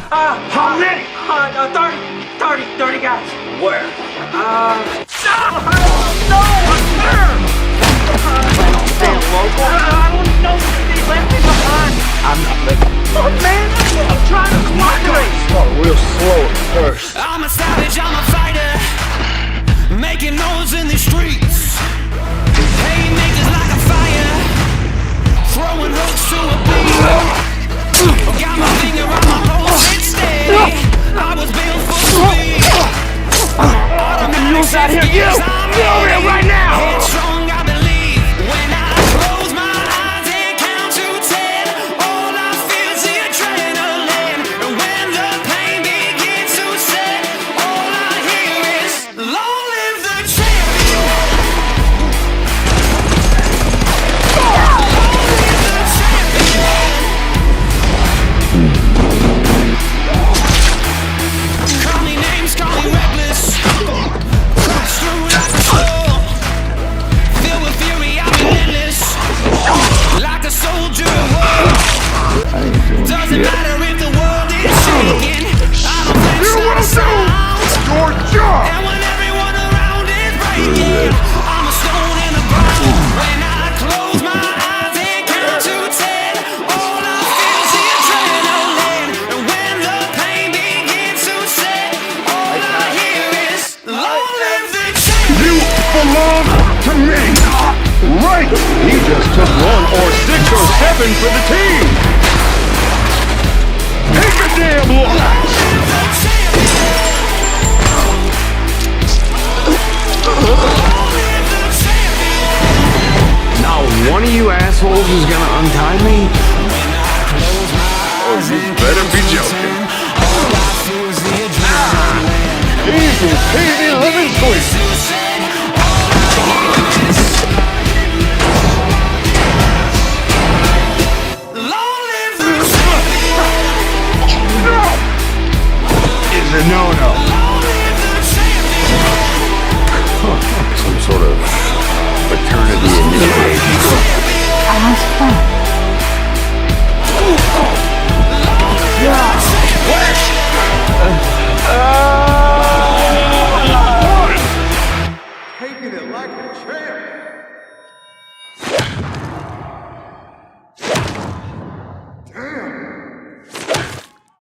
How many? 30 guys. Where? No, sir! Damn local. I don't know. They left me behind. I'm not letting you. Look, man, I'm trying to cooperate. Start real slow at first. I'm a savage, I'm a fighter, making noise in the streets. Haymakers like a fire, throwing hooks to a beat. Got my finger on my pulse, it's steady. I was built for speed. Automatic out here, safety you! is I'm Get over here right now! Headstrong, I believe. When I close my eyes and count to 10, all I feel is the adrenaline. And when the pain begins to set, all I hear is long live the champion. Long live the champion. Call me names, call me reckless. Crash through like a storm. Filled with fury, I'm relentless. Like a soldier of war. Doesn't matter if the world is shaking. I don't flinch like a sound. Your job! And when everyone around is breaking, I'm a stone in the ground. When I close my eyes and count to 10, all I feel is the adrenaline. And when the pain begins to set, all I hear is long live the champion. You belong to me! Right! He just took 1 or 6 or 7 for the team! Take a damn look! Now one of you assholes is gonna untie me? Oh, you better be joking. Easy, Petey!